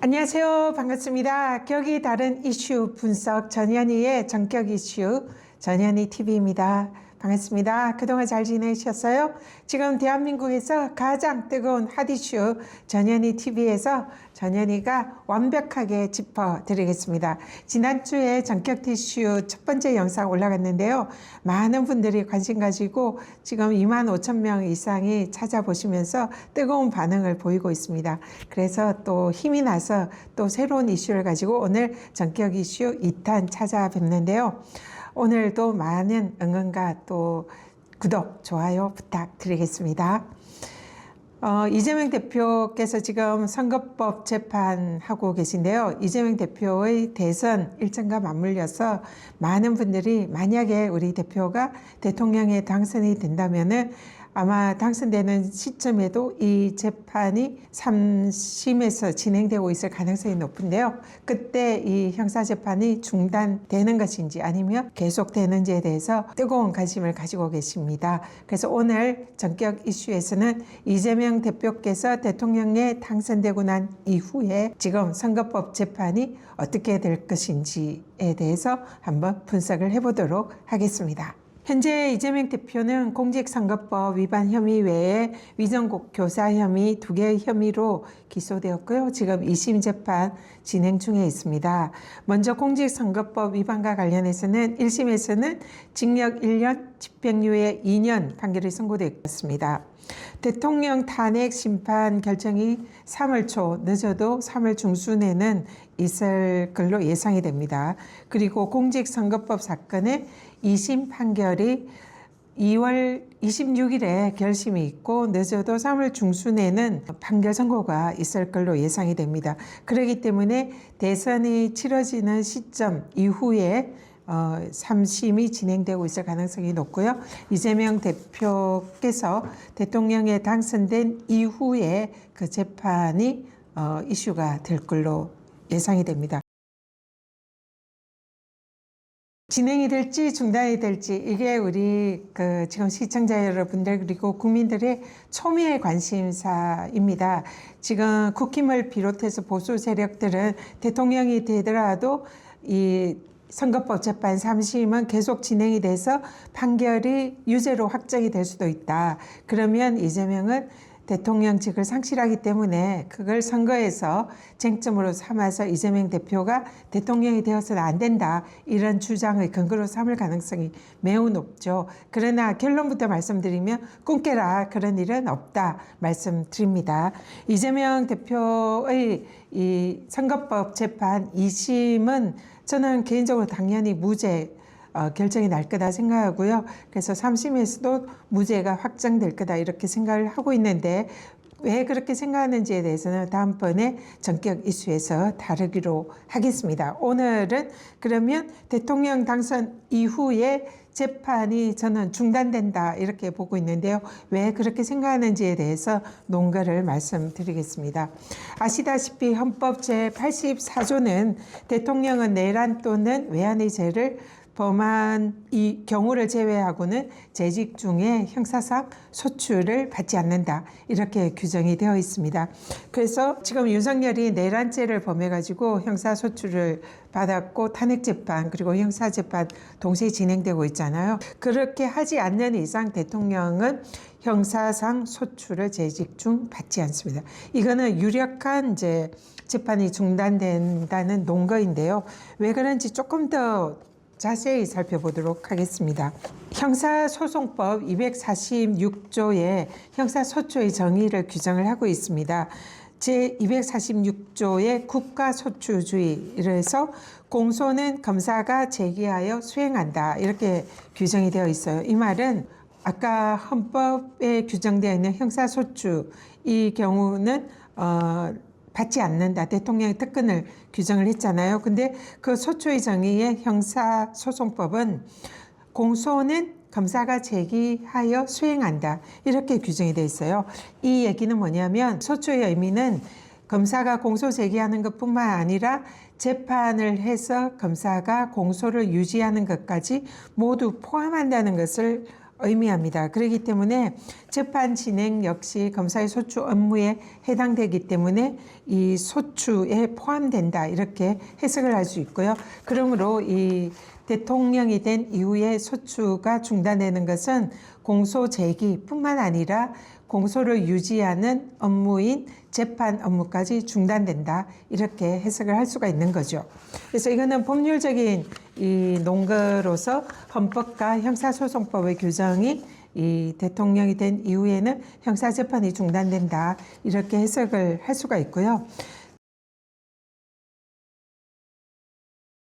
안녕하세요. 반갑습니다. 격이 다른 이슈 분석 전현희의 전격 이슈 전현희 TV입니다. 반갑습니다. 그동안 잘 지내셨어요? 지금 대한민국에서 가장 뜨거운 핫 이슈 전현희 TV에서 전현희가 완벽하게 짚어드리겠습니다. 지난주에 전격 이슈 첫 번째 영상 올라갔는데요. 많은 분들이 관심 가지고 지금 25,000명 이상이 찾아보시면서 뜨거운 반응을 보이고 있습니다. 그래서 또 힘이 나서 또 새로운 이슈를 가지고 오늘 전격 이슈 2탄 찾아뵙는데요. 오늘도 많은 응원과 또 구독, 좋아요 부탁드리겠습니다. 이재명 대표께서 지금 선거법 재판하고 계신데요. 이재명 대표의 대선 일정과 맞물려서 많은 분들이 만약에 우리 대표가 대통령에 당선이 된다면은 아마 당선되는 시점에도 이 재판이 3심에서 진행되고 있을 가능성이 높은데요. 그때 이 형사재판이 중단되는 것인지 아니면 계속되는지에 대해서 뜨거운 관심을 가지고 계십니다. 그래서 오늘 전격 이슈에서는 이재명 대표께서 대통령에 당선되고 난 이후에 지금 선거법 재판이 어떻게 될 것인지에 대해서 한번 분석을 해보도록 하겠습니다. 현재 이재명 대표는 공직선거법 위반 혐의 외에 위정교사 혐의 2개의 혐의로 기소되었고요. 지금 2심 재판 진행 중에 있습니다. 먼저 공직선거법 위반과 관련해서는 1심에서는 징역 1년, 집행유예 2년 판결이 선고되었습니다. 대통령 탄핵 심판 결정이 3월 초 늦어도 3월 중순에는 있을 걸로 예상이 됩니다. 그리고 공직선거법 사건의 2심 판결이 2월 26일에 결심이 있고 늦어도 3월 중순에는 판결 선고가 있을 걸로 예상이 됩니다. 그렇기 때문에 대선이 치러지는 시점 이후에 3심이 진행되고 있을 가능성이 높고요. 이재명 대표께서 대통령에 당선된 이후에 그 재판이 이슈가 될 걸로 예상이 됩니다. 진행이 될지 중단이 될지 이게 우리 지금 시청자 여러분들 그리고 국민들의 초미의 관심사입니다. 지금 국힘을 비롯해서 보수 세력들은 대통령이 되더라도 이 선거법 재판 3심은 계속 진행이 돼서 판결이 유죄로 확정이 될 수도 있다. 그러면 이재명은 대통령직을 상실하기 때문에 그걸 선거에서 쟁점으로 삼아서 이재명 대표가 대통령이 되어서는 안 된다. 이런 주장의 근거로 삼을 가능성이 매우 높죠. 그러나 결론부터 말씀드리면 꿈 깨라 그런 일은 없다 말씀드립니다. 이재명 대표의 이 선거법 재판 2심은 저는 개인적으로 당연히 무죄 결정이 날 거다 생각하고요. 그래서 3심에서도 무죄가 확정될 거다 이렇게 생각을 하고 있는데 왜 그렇게 생각하는지에 대해서는 다음번에 전격 이슈에서 다루기로 하겠습니다. 오늘은 그러면 대통령 당선 이후에 재판이 저는 중단된다 이렇게 보고 있는데요. 왜 그렇게 생각하는지에 대해서 논거를 말씀드리겠습니다. 아시다시피 헌법 제84조는 대통령은 내란 또는 외환의 죄를 범한 이 경우를 제외하고는 재직 중에 형사상 소출을 받지 않는다 이렇게 규정이 되어 있습니다. 그래서 지금 윤석열이 내란죄를 범해가지고 형사소출을 받았고 탄핵재판 그리고 형사재판 동시에 진행되고 있잖아요. 그렇게 하지 않는 이상 대통령은 형사상 소출을 재직 중 받지 않습니다. 이거는 유력한 이제 재판이 중단된다는 논거인데요. 왜 그런지 조금 더 자세히 살펴보도록 하겠습니다. 형사소송법 246조에 형사소추의 정의를 규정을 하고 있습니다. 제246조의 국가소추주의에서 공소는 검사가 제기하여 수행한다 이렇게 규정이 되어 있어요. 이 말은 아까 헌법에 규정되어 있는 형사소추 이 경우는 받지 않는다. 대통령의 특권을 규정을 했잖아요. 근데 그 소추의 정의의 형사소송법은 공소는 검사가 제기하여 수행한다. 이렇게 규정이 되어 있어요. 이 얘기는 뭐냐면 소추의 의미는 검사가 공소 제기하는 것뿐만 아니라 재판을 해서 검사가 공소를 유지하는 것까지 모두 포함한다는 것을 의미합니다. 그렇기 때문에 재판 진행 역시 검사의 소추 업무에 해당되기 때문에 이 소추에 포함된다 이렇게 해석을 할 수 있고요. 그러므로 이 대통령이 된 이후에 소추가 중단되는 것은 공소 제기뿐만 아니라 공소를 유지하는 업무인 재판 업무까지 중단된다 이렇게 해석을 할 수가 있는 거죠. 그래서 이거는 법률적인 이 논거로서 헌법과 형사소송법의 규정이 이 대통령이 된 이후에는 형사재판이 중단된다 이렇게 해석을 할 수가 있고요.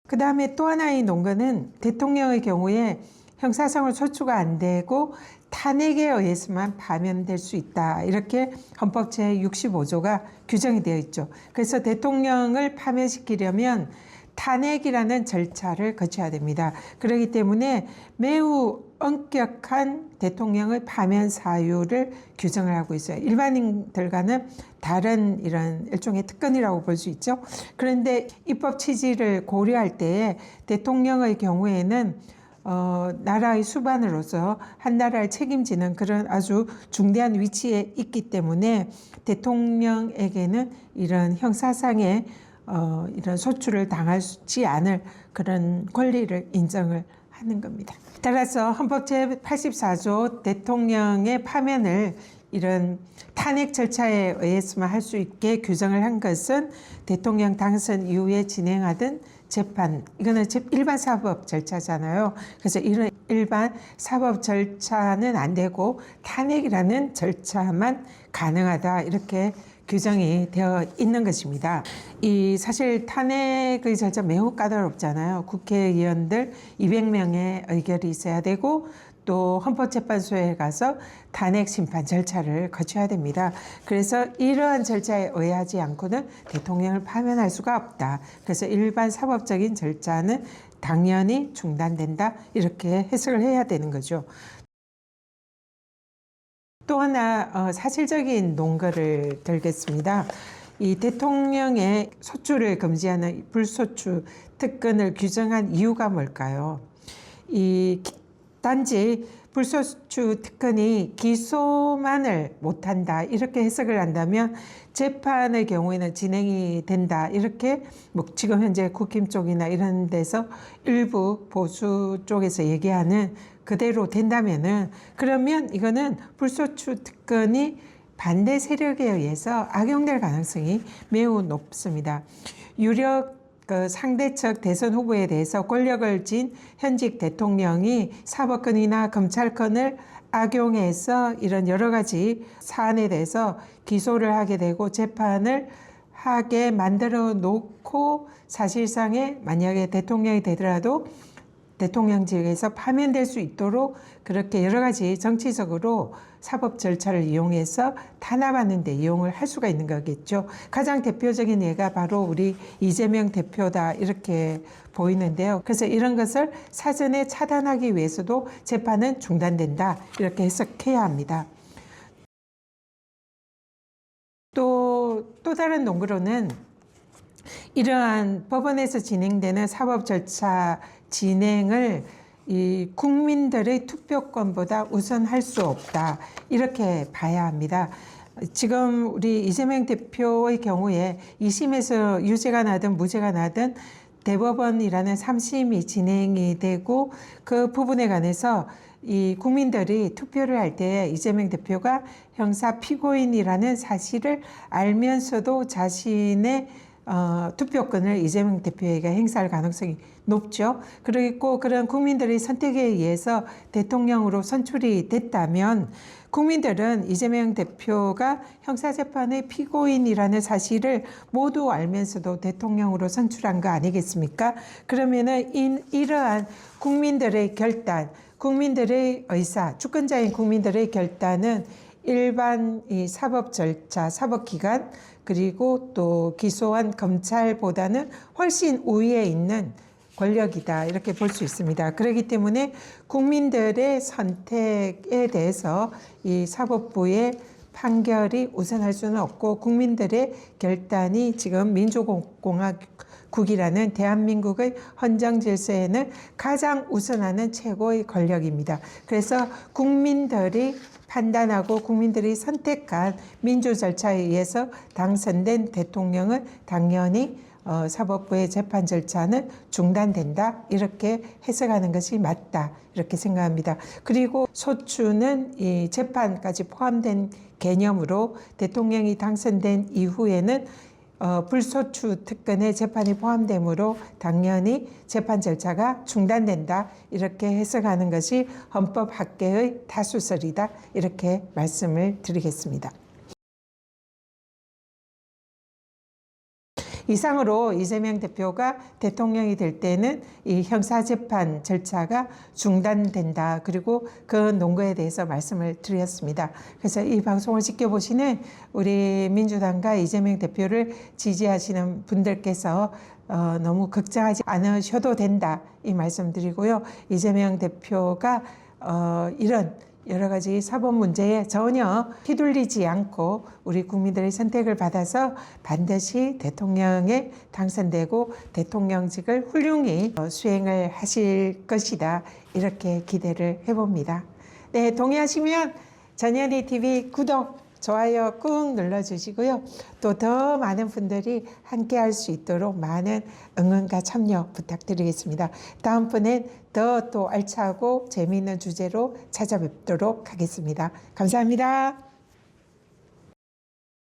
그 다음에 또 하나의 논거는 대통령의 경우에 형사성을 소추가 안 되고 탄핵에 의해서만 파면될 수 있다. 이렇게 헌법 제65조가 규정이 되어 있죠. 그래서 대통령을 파면시키려면 탄핵이라는 절차를 거쳐야 됩니다. 그렇기 때문에 매우 엄격한 대통령의 파면 사유를 규정을 하고 있어요. 일반인들과는 다른 이런 일종의 특권이라고 볼 수 있죠. 그런데 입법 취지를 고려할 때에 대통령의 경우에는 나라의 수반으로서 한 나라를 책임지는 그런 아주 중대한 위치에 있기 때문에 대통령에게는 이런 형사상의 이런 소추를 당하지 않을 그런 권리를 인정을 하는 겁니다. 따라서 헌법 제84조 대통령의 파면을 이런 탄핵 절차에 의해서만 할 수 있게 규정을 한 것은 대통령 당선 이후에 진행하던 재판, 이거는 일반 사법 절차잖아요. 그래서 이런 일반 사법 절차는 안 되고 탄핵이라는 절차만 가능하다 이렇게 규정이 되어 있는 것입니다. 이 사실 탄핵의 절차 매우 까다롭잖아요. 국회의원들 200명의 의결이 있어야 되고 또 헌법재판소에 가서 탄핵 심판 절차를 거쳐야 됩니다. 그래서 이러한 절차에 의하지 않고는 대통령을 파면할 수가 없다. 그래서 일반 사법적인 절차는 당연히 중단된다. 이렇게 해석을 해야 되는 거죠. 또 하나 사실적인 논거를 들겠습니다. 이 대통령의 소추를 금지하는 불소추 특권을 규정한 이유가 뭘까요? 단지 불소추 특권이 기소만을 못한다 이렇게 해석을 한다면 재판의 경우에는 진행이 된다 이렇게 뭐 지금 현재 국힘 쪽이나 이런 데서 일부 보수 쪽에서 얘기하는 그대로 된다면은 그러면 이거는 불소추 특권이 반대 세력에 의해서 악용될 가능성이 매우 높습니다. 유력 상대측 대선 후보에 대해서 권력을 쥔 현직 대통령이 사법권이나 검찰권을 악용해서 이런 여러 가지 사안에 대해서 기소를 하게 되고 재판을 하게 만들어 놓고 사실상에 만약에 대통령이 되더라도 대통령직에서 파면될 수 있도록 그렇게 여러 가지 정치적으로 사법 절차를 이용해서 탄압하는 데 이용을 할 수가 있는 거겠죠. 가장 대표적인 예가 바로 우리 이재명 대표다 이렇게 보이는데요. 그래서 이런 것을 사전에 차단하기 위해서도 재판은 중단된다 이렇게 해석해야 합니다. 또 다른 논거로는 이러한 법원에서 진행되는 사법 절차 진행을 이 국민들의 투표권보다 우선할 수 없다 이렇게 봐야 합니다. 지금 우리 이재명 대표의 경우에 2심에서 유죄가 나든 무죄가 나든 대법원이라는 3심이 진행이 되고 그 부분에 관해서 이 국민들이 투표를 할 때 이재명 대표가 형사 피고인이라는 사실을 알면서도 자신의 투표권을 이재명 대표에게 행사할 가능성이 높죠. 그리고 그런 국민들의 선택에 의해서 대통령으로 선출이 됐다면 국민들은 이재명 대표가 형사재판의 피고인이라는 사실을 모두 알면서도 대통령으로 선출한 거 아니겠습니까? 그러면은 이러한 국민들의 결단, 국민들의 의사, 주권자인 국민들의 결단은 일반 이 사법 절차, 사법기관 그리고 또 기소한 검찰보다는 훨씬 우위에 있는 권력이다 이렇게 볼 수 있습니다. 그렇기 때문에 국민들의 선택에 대해서 이 사법부의 판결이 우선할 수는 없고 국민들의 결단이 지금 민주공화국이라는 대한민국의 헌정 질서에는 가장 우선하는 최고의 권력입니다. 그래서 국민들이 판단하고 국민들이 선택한 민주 절차에 의해서 당선된 대통령은 당연히 사법부의 재판 절차는 중단된다, 이렇게 해석하는 것이 맞다, 이렇게 생각합니다. 그리고 소추는 이 재판까지 포함된 개념으로 대통령이 당선된 이후에는 불소추 특권의 재판이 포함되므로 당연히 재판 절차가 중단된다, 이렇게 해석하는 것이 헌법학계의 다수설이다, 이렇게 말씀을 드리겠습니다. 이상으로 이재명 대표가 대통령이 될 때는 이 형사재판 절차가 중단된다, 그리고 그 논거에 대해서 말씀을 드렸습니다. 그래서 이 방송을 지켜보시는 우리 민주당과 이재명 대표를 지지하시는 분들께서 너무 걱정하지 않으셔도 된다, 이 말씀드리고요. 이재명 대표가 이런 여러 가지 사법 문제에 전혀 휘둘리지 않고 우리 국민들의 선택을 받아서 반드시 대통령에 당선되고 대통령직을 훌륭히 수행을 하실 것이다, 이렇게 기대를 해봅니다. 네, 동의하시면 전현희 TV 구독, 좋아요 꾹 눌러주시고요. 또 더 많은 분들이 함께 할 수 있도록 많은 응원과 참여 부탁드리겠습니다. 다음번엔 더 또 알차고 재미있는 주제로 찾아뵙도록 하겠습니다. 감사합니다.